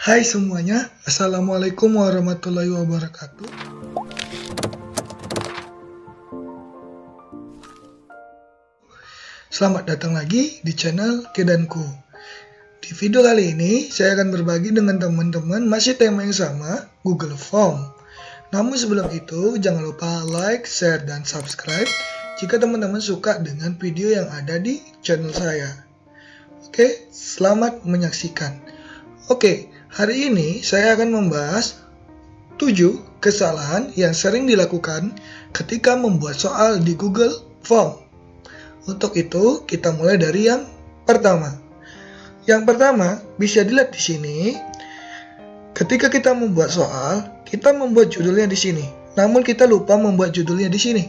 Hai semuanya, Assalamualaikum warahmatullahi wabarakatuh. Selamat datang lagi di channel Kedanku. Di video kali ini, saya akan berbagi dengan teman-teman masih tema yang sama, Google Form. Namun sebelum itu, jangan lupa like, share, dan subscribe jika teman-teman suka dengan video yang ada di channel saya. Oke, selamat menyaksikan. Oke, hari ini saya akan membahas 7 kesalahan yang sering dilakukan ketika membuat soal di Google Form. Untuk itu, kita mulai dari yang pertama. Yang pertama, bisa dilihat di sini. Ketika kita membuat soal, kita membuat judulnya di sini. Namun kita lupa membuat judulnya di sini.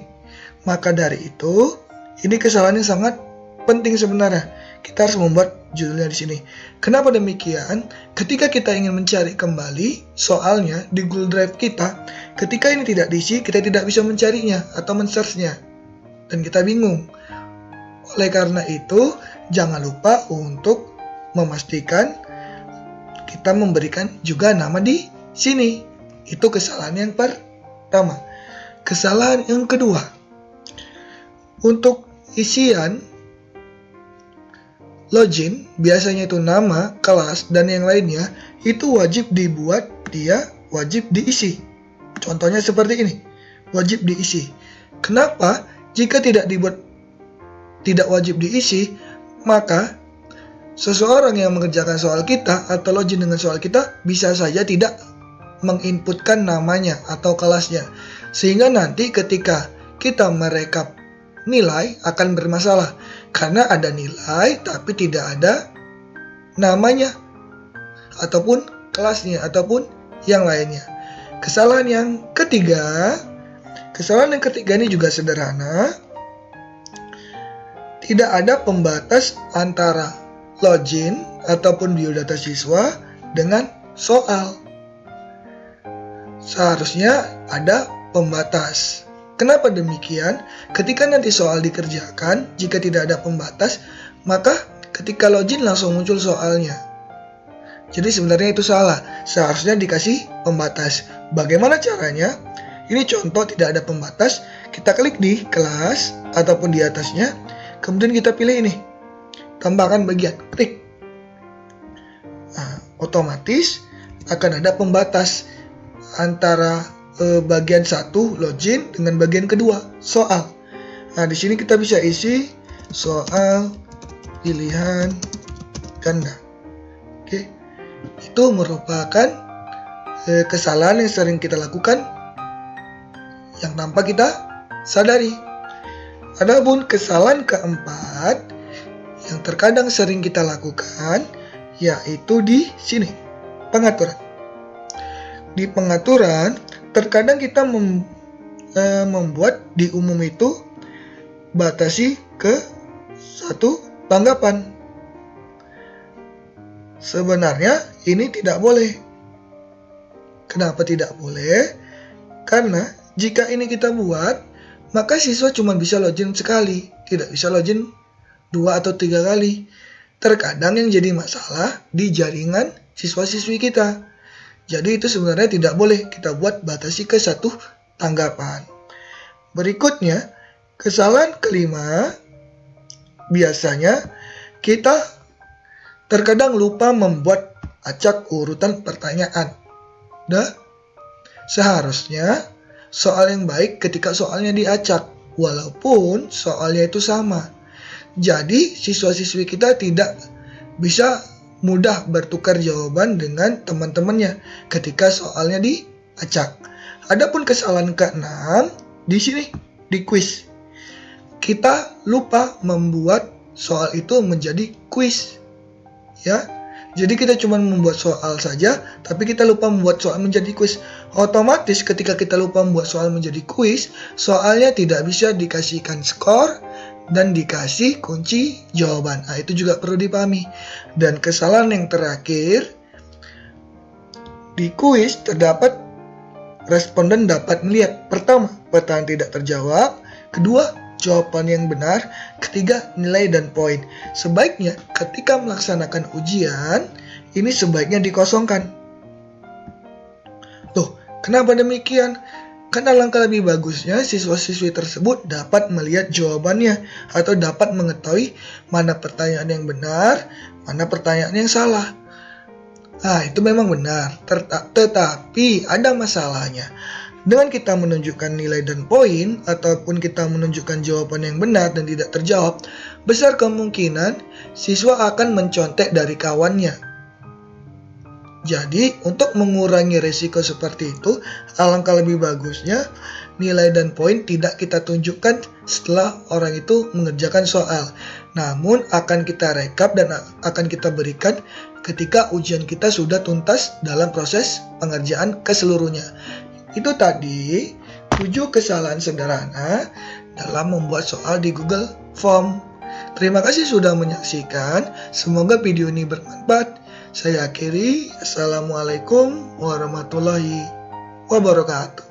Maka dari itu, ini kesalahan yang sangat penting sebenarnya. Kita harus membuat judulnya di sini. Kenapa demikian? Ketika kita ingin mencari kembali soalnya di Google Drive kita, ketika ini tidak diisi, kita tidak bisa mencarinya atau men-search-nya. Dan kita bingung. Oleh karena itu, jangan lupa untuk memastikan kita memberikan juga nama di sini. Itu kesalahan yang pertama. Kesalahan yang kedua. Untuk isian login, biasanya itu nama, kelas, dan yang lainnya, itu wajib dibuat, dia wajib diisi. Contohnya seperti ini, wajib diisi. Kenapa? Jika tidak dibuat, tidak wajib diisi, maka seseorang yang mengerjakan soal kita atau login dengan soal kita bisa saja tidak menginputkan namanya atau kelasnya. Sehingga nanti ketika kita merekap nilai akan bermasalah. Karena ada nilai tapi tidak ada namanya ataupun kelasnya ataupun yang lainnya. Kesalahan yang ketiga ini juga sederhana. Tidak ada pembatas antara login ataupun biodata siswa dengan soal. Seharusnya ada pembatas. Kenapa demikian? Ketika nanti soal dikerjakan, jika tidak ada pembatas, maka ketika login langsung muncul soalnya. Jadi sebenarnya itu salah. Seharusnya dikasih pembatas. Bagaimana caranya? Ini contoh tidak ada pembatas. Kita klik di kelas ataupun di atasnya. Kemudian kita pilih ini. Tambahkan bagian. Klik. Nah, otomatis akan ada pembatas antara bagian 1 login dengan bagian kedua soal. Nah, di sini kita bisa isi soal pilihan ganda. Oke. Itu merupakan kesalahan yang sering kita lakukan yang tanpa kita sadari. Adapun kesalahan keempat yang terkadang sering kita lakukan yaitu di sini, pengaturan. Di pengaturan terkadang kita membuat di umum itu batasi ke 1 tanggapan. Sebenarnya ini tidak boleh. Kenapa tidak boleh? Karena jika ini kita buat, maka siswa cuma bisa login sekali, tidak bisa login 2 atau 3 kali. Terkadang yang jadi masalah di jaringan siswa-siswi kita. Jadi itu sebenarnya tidak boleh kita buat batasi ke 1 tanggapan. Berikutnya, kesalahan kelima, biasanya kita terkadang lupa membuat acak urutan pertanyaan. Seharusnya soal yang baik ketika soalnya diacak, walaupun soalnya itu sama. Jadi siswa-siswi kita tidak bisa mudah bertukar jawaban dengan teman-temannya ketika soalnya diacak. Adapun kesalahan ke-6 di sini di quiz. Kita lupa membuat soal itu menjadi quiz. Ya. Jadi kita cuma membuat soal saja, tapi kita lupa membuat soal menjadi quiz. Otomatis ketika kita lupa membuat soal menjadi quiz, soalnya tidak bisa dikasihkan skor dan dikasih kunci jawaban. Nah, itu juga perlu dipahami. Dan kesalahan yang terakhir, di kuis terdapat responden dapat melihat pertama, pertanyaan tidak terjawab, kedua, jawaban yang benar, ketiga, nilai dan poin. Sebaiknya ketika melaksanakan ujian, ini sebaiknya dikosongkan. Kenapa demikian? Karena alangkah lebih bagusnya siswa-siswi tersebut dapat melihat jawabannya atau dapat mengetahui mana pertanyaan yang benar, mana pertanyaan yang salah. Nah, itu memang benar, tetapi ada masalahnya. Dengan kita menunjukkan nilai dan poin, ataupun kita menunjukkan jawaban yang benar dan tidak terjawab, besar kemungkinan siswa akan mencontek dari kawannya. Jadi, untuk mengurangi risiko seperti itu, alangkah lebih bagusnya nilai dan poin tidak kita tunjukkan setelah orang itu mengerjakan soal. Namun, akan kita rekap dan akan kita berikan ketika ujian kita sudah tuntas dalam proses pengerjaan keseluruhnya. Itu tadi 7 kesalahan sederhana dalam membuat soal di Google Form. Terima kasih sudah menyaksikan. Semoga video ini bermanfaat. Saya akhiri. Assalamualaikum warahmatullahi wabarakatuh.